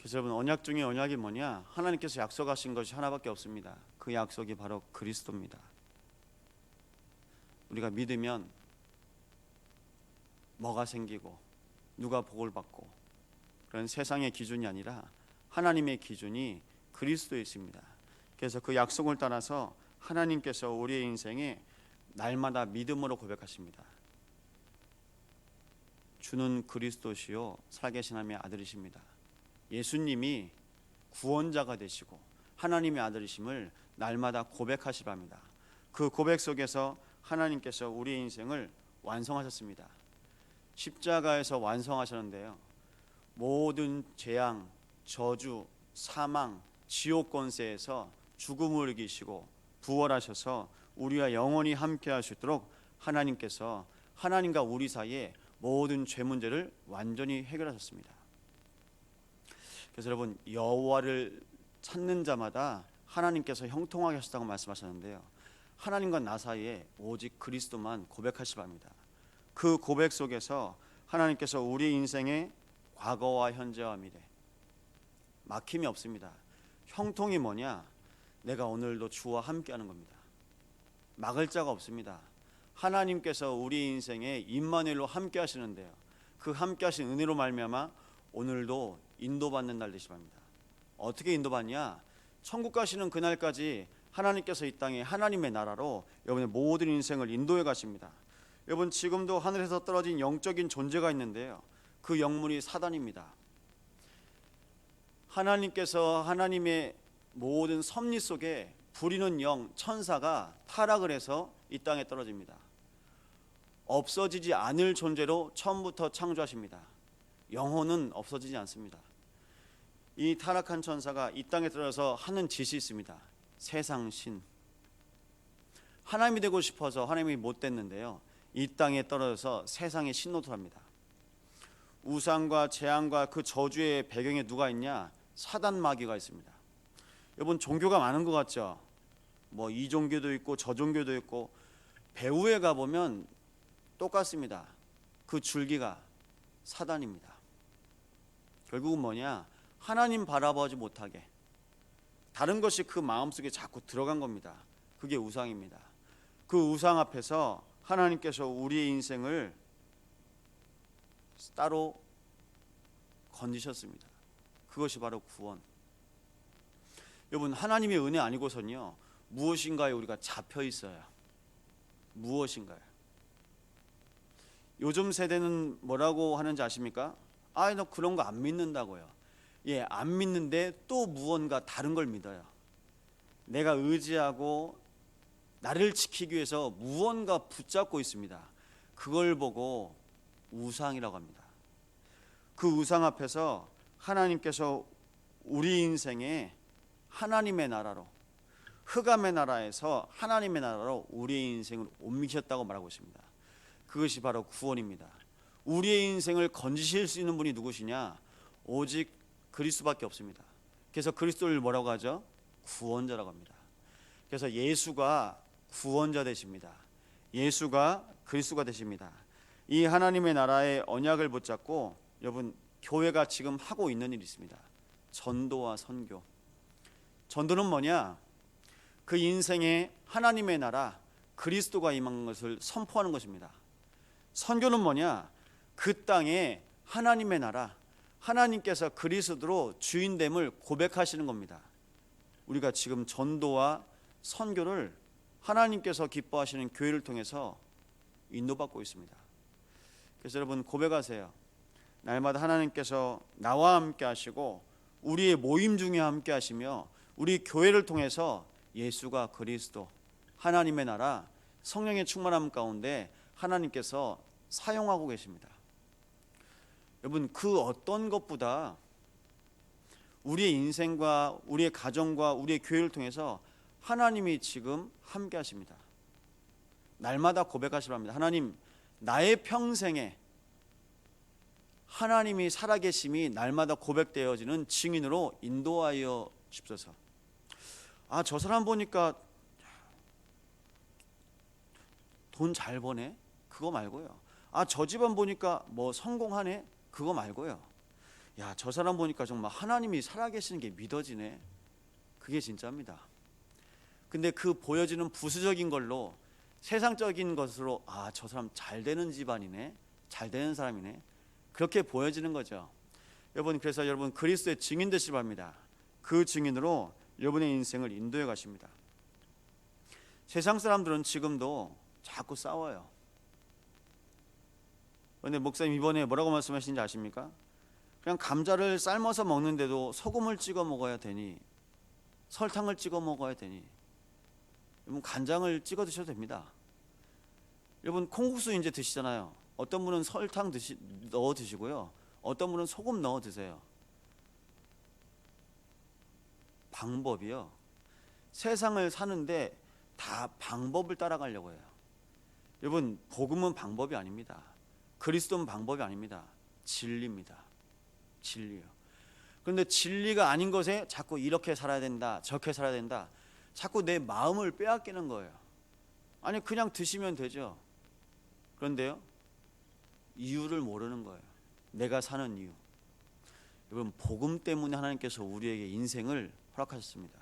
그래서 여러분, 언약 중에 언약이 뭐냐? 하나님께서 약속하신 것이 하나밖에 없습니다. 그 약속이 바로 그리스도입니다. 우리가 믿으면 뭐가 생기고 누가 복을 받고 그런 세상의 기준이 아니라 하나님의 기준이 그리스도에 있습니다. 그래서 그 약속을 따라서 하나님께서 우리의 인생에 날마다 믿음으로 고백하십니다. 주는 그리스도시요 살아계신 하나님의 아들이십니다. 예수님이 구원자가 되시고 하나님의 아들이심을 날마다 고백하시 바랍니다. 그 고백 속에서 하나님께서 우리의 인생을 완성하셨습니다. 십자가에서 완성하셨는데요, 모든 재앙, 저주, 사망, 지옥 권세에서 죽음을 이기시고 부활하셔서 우리와 영원히 함께 하실 수 있도록 하나님께서 하나님과 우리 사이에 모든 죄 문제를 완전히 해결하셨습니다. 그래서 여러분, 여호와를 찾는 자마다 하나님께서 형통하게 하셨다고 말씀하셨는데요, 하나님과 나 사이에 오직 그리스도만 고백하시 바랍니다. 그 고백 속에서 하나님께서 우리 인생의 과거와 현재와 미래 막힘이 없습니다. 형통이 뭐냐? 내가 오늘도 주와 함께하는 겁니다. 막을 자가 없습니다. 하나님께서 우리 인생에 임마누엘로 함께 하시는데요, 그 함께 하신 은혜로 말미암아 오늘도 인도받는 날 되시 바랍니다. 어떻게 인도받냐? 천국 가시는 그날까지 하나님께서 이 땅에 하나님의 나라로 여러분의 모든 인생을 인도해 가십니다. 여러분, 지금도 하늘에서 떨어진 영적인 존재가 있는데요, 그 영문이 사단입니다. 하나님께서 하나님의 모든 섭리 속에 부리는 영, 천사가 타락을 해서 이 땅에 떨어집니다. 없어지지 않을 존재로 처음부터 창조하십니다. 영혼은 없어지지 않습니다. 이 타락한 천사가 이 땅에 들어서 하는 짓이 있습니다. 세상 신. 하나님이 되고 싶어서 하나님이 못 됐는데요, 이 땅에 떨어져서 세상의 신노릇을 합니다. 우상과 재앙과 그 저주의 배경에 누가 있냐? 사단 마귀가 있습니다. 여러분, 종교가 많은 것 같죠? 뭐 이 종교도 있고 저 종교도 있고, 배후에 가보면 똑같습니다. 그 줄기가 사단입니다. 결국은 뭐냐? 하나님 바라보지 못하게 다른 것이 그 마음속에 자꾸 들어간 겁니다. 그게 우상입니다. 그 우상 앞에서 하나님께서 우리의 인생을 따로 건지셨습니다. 그것이 바로 구원. 여러분, 하나님의 은혜 아니고선요 무엇인가에 우리가 잡혀 있어요. 무엇인가요? 요즘 세대는 뭐라고 하는지 아십니까? 너 그런 거 안 믿는다고요. 예, 안 믿는데 또 무언가 다른 걸 믿어요. 내가 의지하고 나를 지키기 위해서 무언가 붙잡고 있습니다. 그걸 보고 우상이라고 합니다. 그 우상 앞에서 하나님께서 우리 인생에 하나님의 나라로, 흑암의 나라에서 하나님의 나라로 우리의 인생을 옮기셨다고 말하고 있습니다. 그것이 바로 구원입니다. 우리의 인생을 건지실 수 있는 분이 누구시냐? 오직 그리스도밖에 없습니다. 그래서 그리스도를 뭐라고 하죠? 구원자라고 합니다. 그래서 예수가 구원자 되십니다. 예수가 그리스도가 되십니다. 이 하나님의 나라의 언약을 붙잡고 여러분, 교회가 지금 하고 있는 일이 있습니다. 전도와 선교. 전도는 뭐냐? 그 인생에 하나님의 나라 그리스도가 임한 것을 선포하는 것입니다. 선교는 뭐냐? 그 땅에 하나님의 나라, 하나님께서 그리스도로 주인됨을 고백하시는 겁니다. 우리가 지금 전도와 선교를 하나님께서 기뻐하시는 교회를 통해서 인도받고 있습니다. 그래서 여러분, 고백하세요. 날마다 하나님께서 나와 함께 하시고 우리의 모임 중에 함께 하시며 우리 교회를 통해서 예수가 그리스도, 하나님의 나라, 성령의 충만함 가운데 하나님께서 사용하고 계십니다. 여러분, 그 어떤 것보다 우리의 인생과 우리의 가정과 우리의 교회를 통해서 하나님이 지금 함께 하십니다. 날마다 고백하시려 합니다. 하나님, 나의 평생에 하나님이 살아계심이 날마다 고백되어지는 증인으로 인도하여 주옵소서. 저 사람 보니까 돈 잘 버네? 그거 말고요. 저 집안 보니까 뭐 성공하네? 그거 말고요. 야, 저 사람 보니까 정말 하나님이 살아계시는 게 믿어지네. 그게 진짜입니다. 근데 그 보여지는 부수적인 걸로, 세상적인 것으로, 아, 저 사람 잘 되는 집안이네, 잘 되는 사람이네, 그렇게 보여지는 거죠. 여러분, 그래서 여러분 그리스도의 증인 되시기 바랍니다. 그 증인으로 여러분의 인생을 인도해 가십니다. 세상 사람들은 지금도 자꾸 싸워요. 그런데 목사님 이번에 뭐라고 말씀하시는지 아십니까? 그냥 감자를 삶아서 먹는데도 소금을 찍어 먹어야 되니, 설탕을 찍어 먹어야 되니, 여러분 간장을 찍어 드셔도 됩니다. 여러분 콩국수 이제 드시잖아요. 어떤 분은 설탕 넣어 드시고요, 어떤 분은 소금 넣어 드세요. 방법이요, 세상을 사는데 다 방법을 따라가려고 해요. 여러분 복음은 방법이 아닙니다. 그리스도는 방법이 아닙니다. 진리입니다. 진리요. 그런데 진리가 아닌 것에 자꾸 이렇게 살아야 된다, 저렇게 살아야 된다, 자꾸 내 마음을 빼앗기는 거예요. 아니 그냥 드시면 되죠. 그런데요, 이유를 모르는 거예요. 내가 사는 이유. 여러분 복음 때문에 하나님께서 우리에게 인생을 허락하셨습니다.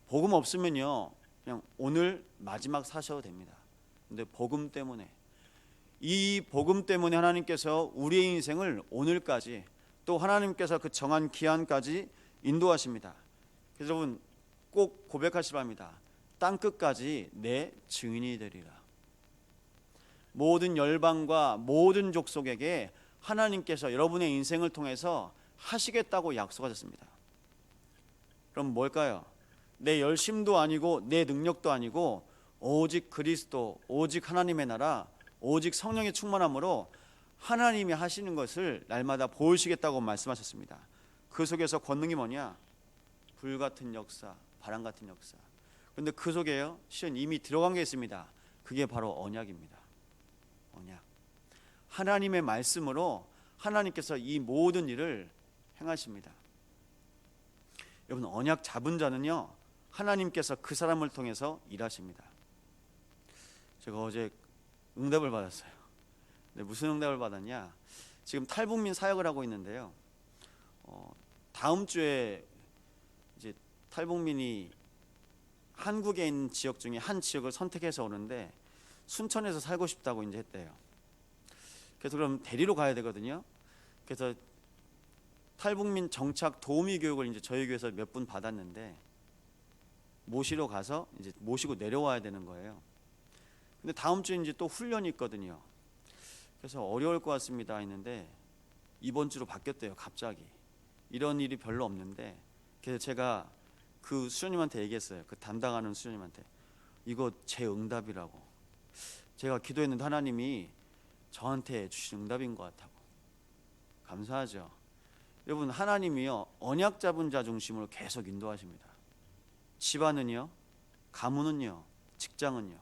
복음 없으면요 그냥 오늘 마지막 사셔도 됩니다. 근데 복음 때문에, 이 복음 때문에 하나님께서 우리의 인생을 오늘까지, 또 하나님께서 그 정한 기한까지 인도하십니다. 그래서 여러분 꼭 고백하시기 바랍니다. 땅끝까지 내 증인이 되리라. 모든 열방과 모든 족속에게 하나님께서 여러분의 인생을 통해서 하시겠다고 약속하셨습니다. 그럼 뭘까요? 내 열심도 아니고 내 능력도 아니고 오직 그리스도, 오직 하나님의 나라, 오직 성령의 충만함으로 하나님이 하시는 것을 날마다 보여주시겠다고 말씀하셨습니다. 그 속에서 권능이 뭐냐? 불같은 역사, 바람 같은 역사. 그런데 그 속에요 실은 이미 들어간 게 있습니다. 그게 바로 언약입니다. 언약. 하나님의 말씀으로 하나님께서 이 모든 일을 행하십니다. 여러분 언약 잡은 자는요 하나님께서 그 사람을 통해서 일하십니다. 제가 어제 응답을 받았어요. 근데 무슨 응답을 받았냐? 지금 탈북민 사역을 하고 있는데요. 다음 주에 이제 탈북민이 한국에 있는 지역 중에 한 지역을 선택해서 오는데 순천에서 살고 싶다고 이제 했대요. 그래서 그럼 데리러 가야 되거든요. 그래서 탈북민 정착 도우미 교육을 이제 저희 교회에서 몇 분 받았는데 모시러 가서 이제 모시고 내려와야 되는 거예요. 근데 다음 주에 이제 또 훈련이 있거든요. 그래서 어려울 것 같습니다 했는데 이번 주로 바뀌었대요. 갑자기. 이런 일이 별로 없는데, 그래서 제가 그 수녀님한테 얘기했어요. 그 담당하는 수녀님한테 이거 제 응답이라고. 제가 기도했는데 하나님이 저한테 주신 응답인 것 같다고. 감사하죠. 여러분 하나님이요 언약 잡은 자 중심으로 계속 인도하십니다. 집안은요, 가문은요, 직장은요.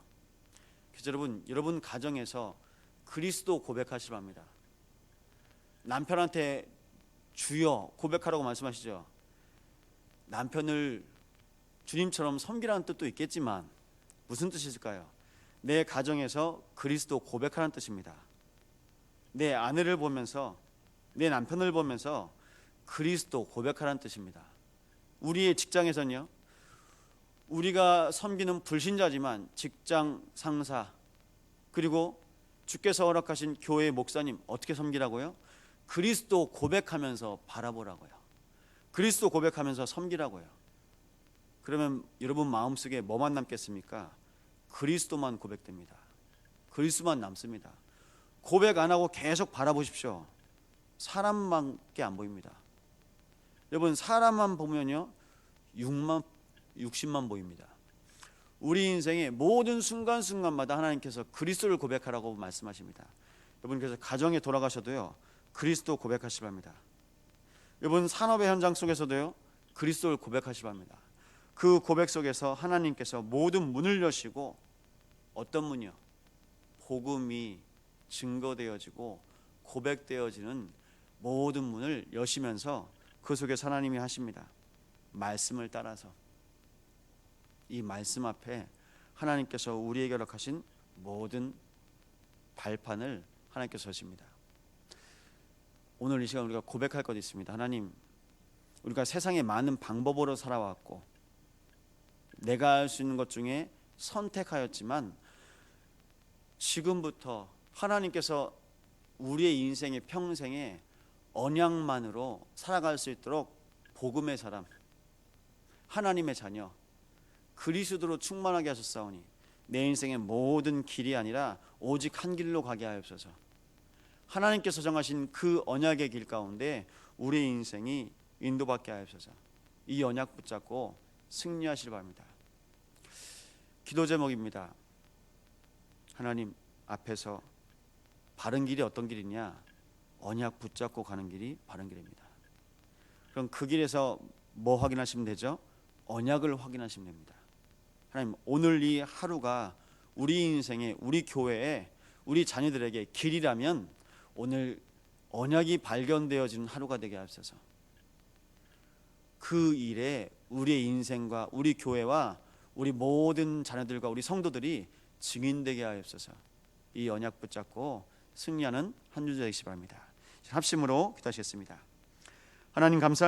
그래서 여러분 가정에서 그리스도 고백하시기 바랍니다. 남편한테 주여 고백하라고 말씀하시죠. 남편을 주님처럼 섬기라는 뜻도 있겠지만 무슨 뜻일까요? 내 가정에서 그리스도 고백하라는 뜻입니다. 내 아내를 보면서, 내 남편을 보면서 그리스도 고백하라는 뜻입니다. 우리의 직장에서는요, 우리가 섬기는 불신자지만 직장 상사, 그리고 주께서 허락하신 교회 목사님 어떻게 섬기라고요? 그리스도 고백하면서 바라보라고요. 그리스도 고백하면서 섬기라고요. 그러면 여러분 마음속에 뭐만 남겠습니까? 그리스도만 고백됩니다. 그리스도만 남습니다. 고백 안 하고 계속 바라보십시오. 사람밖에 안 보입니다. 여러분 사람만 보면요 60만 보입니다. 우리 인생의 모든 순간순간마다 하나님께서 그리스도를 고백하라고 말씀하십니다. 여러분 그래서 가정에 돌아가셔도요 그리스도 고백하시기 바랍니다. 여러분 산업의 현장 속에서도요 그리스도를 고백하시기 바랍니다. 그 고백 속에서 하나님께서 모든 문을 여시고, 어떤 문이요? 복음이 증거되어지고 고백되어지는 모든 문을 여시면서 그 속에서 하나님이 하십니다. 말씀을 따라서. 이 말씀 앞에 하나님께서 우리에게 허락하신 모든 발판을 하나님께서 서십니다. 오늘 이 시간 우리가 고백할 것이 있습니다. 하나님, 우리가 세상에 많은 방법으로 살아왔고 내가 할 수 있는 것 중에 선택하였지만 지금부터 하나님께서 우리의 인생의 평생에 언약만으로 살아갈 수 있도록 복음의 사람, 하나님의 자녀, 그리스도로 충만하게 하셨사오니 내 인생의 모든 길이 아니라 오직 한 길로 가게 하옵소서. 하나님께서 정하신 그 언약의 길 가운데 우리 인생이 인도받게 하옵소서. 이 언약 붙잡고 승리하시길 바랍니다. 기도 제목입니다. 하나님 앞에서 바른 길이 어떤 길이냐? 언약 붙잡고 가는 길이 바른 길입니다. 그럼 그 길에서 뭐 확인하시면 되죠? 언약을 확인하시면 됩니다. 하나님, 오늘 이 하루가 우리 인생에, 우리 교회에, 우리 자녀들에게 길이라면 오늘 언약이 발견되어지는 하루가 되게 하옵소서. 그 일에 우리의 인생과 우리 교회와 우리 모든 자녀들과 우리 성도들이 증인되게 하옵소서. 이 언약 붙잡고 승리하는 한 주 되시기 바랍니다. 합심으로 기도하시겠습니다. 하나님 감사